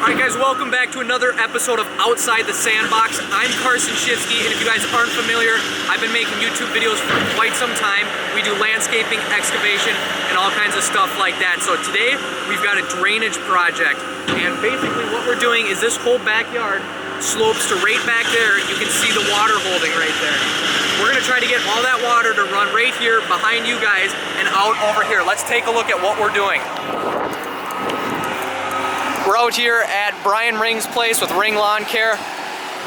Alright guys, welcome back to another episode of Outside the Sandbox. I'm Carson Schifsky, and if you guys aren't familiar, I've been making YouTube videos for quite some time. We do landscaping, excavation, and all kinds of stuff like that. So today, we've got a drainage project. And basically what we're doing is this whole backyard slopes to right back there. You can see the water holding right there. We're gonna try to get all that water to run right here behind you guys and out over here. Let's take a look at what we're doing. We're out here at Brian Ring's place with Ring Lawn Care.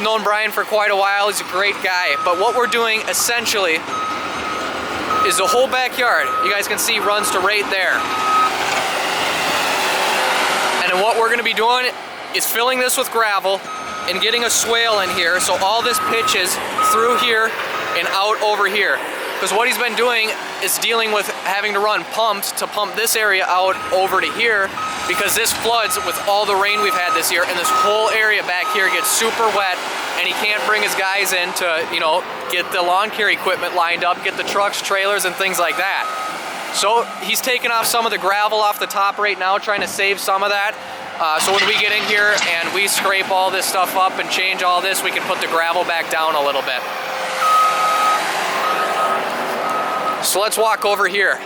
Known Brian for quite a while, he's a great guy. But what we're doing essentially is the whole backyard, you guys can see, runs to right there. And then what we're gonna be doing is filling this with gravel and getting a swale in here so all this pitches through here and out over here. Because what he's been doing is dealing with having to run pumps to pump this area out over to here, because this floods with all the rain we've had this year, and this whole area back here gets super wet, and he can't bring his guys in to, you know, get the lawn care equipment lined up, get the trucks, trailers, and things like that. So he's taking off some of the gravel off the top right now, trying to save some of that. So when we get in here and we scrape all this stuff up and change all this, we can put the gravel back down a little bit. So let's walk over here.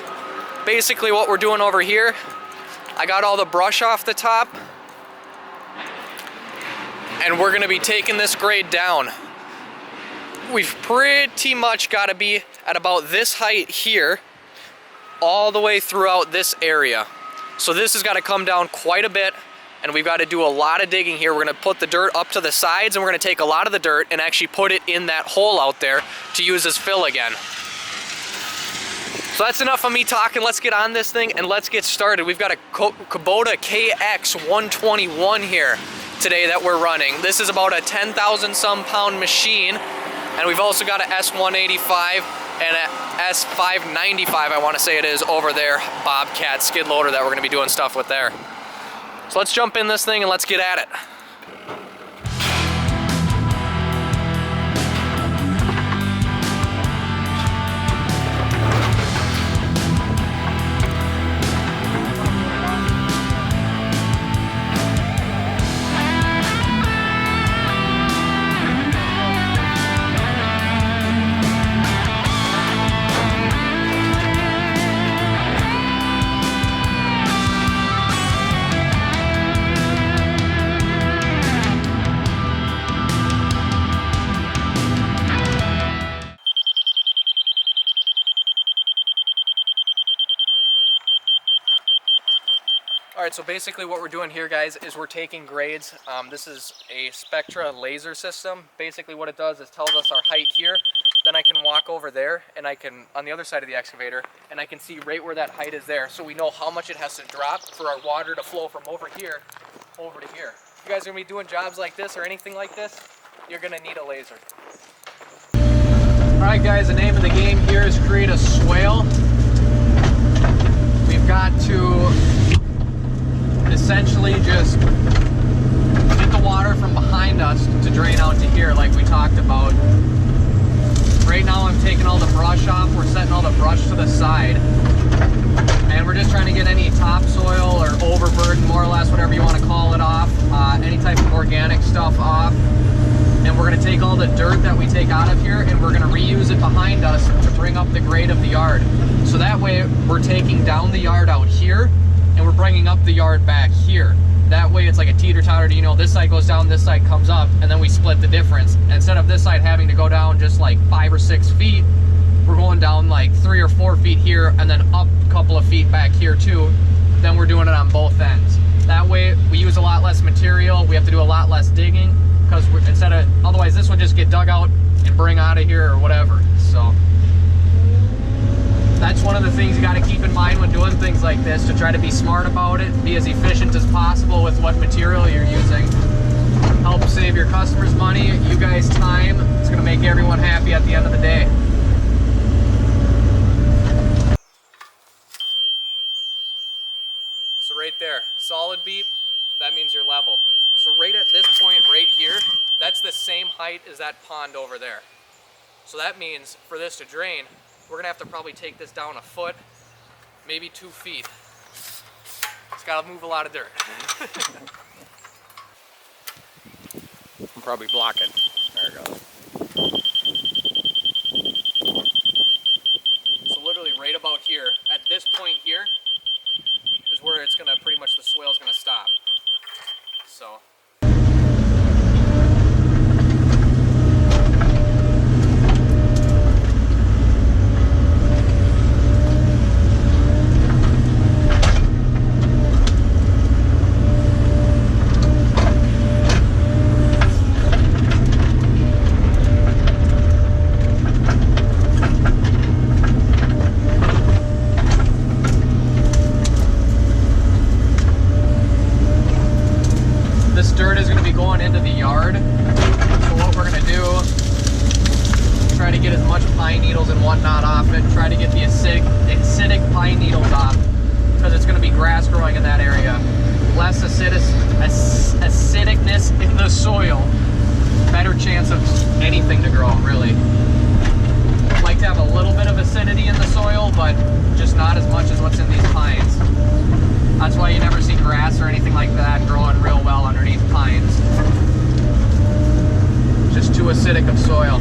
Basically what we're doing over here, I got all the brush off the top, and we're gonna be taking this grade down. We've pretty much gotta be at about this height here, all the way throughout this area. So this has gotta come down quite a bit, and we've gotta do a lot of digging here. We're gonna put the dirt up to the sides, and we're gonna take a lot of the dirt and actually put it in that hole out there to use as fill again. So that's enough of me talking. Let's get on this thing and let's get started. We've got a Kubota KX121 here today that we're running. This is about a 10,000 some pound machine, and we've also got a S185 and a S595, I want to say it is, over there, Bobcat skid loader that we're going to be doing stuff with there. So let's jump in this thing and let's get at it. Alright, so basically what we're doing here, guys, is we're taking grades. This is a Spectra laser system. Basically what it does is tells us our height here. Then I can walk over there, and I can, on the other side of the excavator, and I can see right where that height is there. So we know how much it has to drop for our water to flow from over here over to here. If you guys are going to be doing jobs like this or anything like this, you're going to need a laser. Alright guys, the name of the game here is create a swale. We've got to essentially just get the water from behind us to drain out to here like we talked about. Right now I'm taking all the brush off, we're setting all the brush to the side, and we're just trying to get any topsoil or overburden, more or less, whatever you want to call it, off, any type of organic stuff off. And we're going to take all the dirt that we take out of here and we're going to reuse it behind us to bring up the grade of the yard. So that way we're taking down the yard out here and we're bringing up the yard back here. That way it's like a teeter-totter, you know, this side goes down, this side comes up, and then we split the difference. And instead of this side having to go down just like 5 or 6 feet, we're going down like 3 or 4 feet here and then up a couple of feet back here too. Then we're doing it on both ends. That way we use a lot less material, we have to do a lot less digging, because instead of, otherwise this would just get dug out and bring out of here or whatever. So that's one of the things you got to keep in mind when doing things like this, to try to be smart about it, be as efficient as possible with what material you're using. Help save your customers money, you guys time. It's going to make everyone happy at the end of the day. So right there, solid beep, that means you're level. So right at this point right here, that's the same height as that pond over there. So that means for this to drain, we're gonna have to probably take this down a foot, maybe 2 feet. It's gotta move a lot of dirt. I'm probably blocking. There it goes. So literally right about here, at this point here, is where it's gonna pretty much the swale's gonna stop. So. This dirt is going to be going into the yard, so what we're going to do, try to get as much pine needles and whatnot off it, try to get the acidic pine needles off, because it's going to be grass growing in that area. Less acidicness in the soil, better chance of anything to grow, really. I'd like to have a little bit of acidity in the soil, but just not as much as what's in these pines. That's why you never see grass or anything like that growing real well underneath pines. Just too acidic of soil.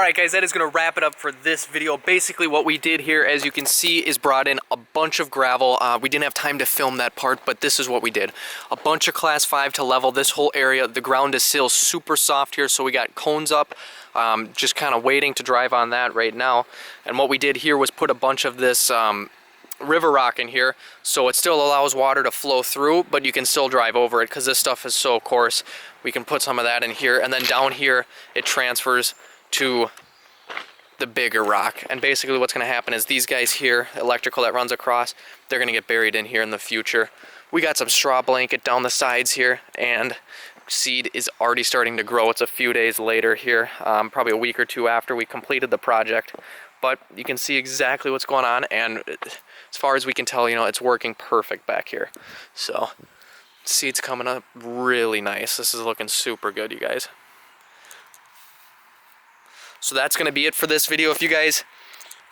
Alright guys, that is going to wrap it up for this video. Basically what we did here, as you can see, is brought in a bunch of gravel. We didn't have time to film that part, but this is what we did. A bunch of class 5 to level this whole area. The ground is still super soft here, so we got cones up, just kind of waiting to drive on that right now. And what we did here was put a bunch of this river rock in here, so it still allows water to flow through, but you can still drive over it because this stuff is so coarse. We can put some of that in here, and then down here it transfers to the bigger rock. And basically what's going to happen is these guys here, electrical that runs across, they're going to get buried in here in the future. We got some straw blanket down the sides here, and seed is already starting to grow. It's a few days later here, probably a week or two after we completed the project, but you can see exactly what's going on, and as far as we can tell, you know, it's working perfect back here. So seed's coming up really nice. This is looking super good, you guys. So that's going to be it for this video. If you guys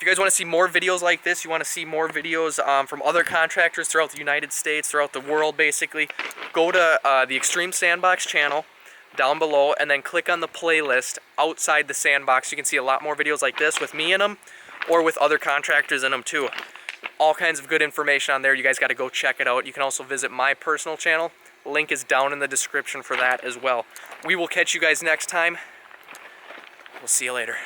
want to see more videos like this, you want to see more videos from other contractors throughout the United States, throughout the world basically, go to the Extreme Sandbox channel down below and then click on the playlist outside the Sandbox. You can see a lot more videos like this with me in them or with other contractors in them too. All kinds of good information on there. You guys got to go check it out. You can also visit my personal channel. Link is down in the description for that as well. We will catch you guys next time. We'll see you later.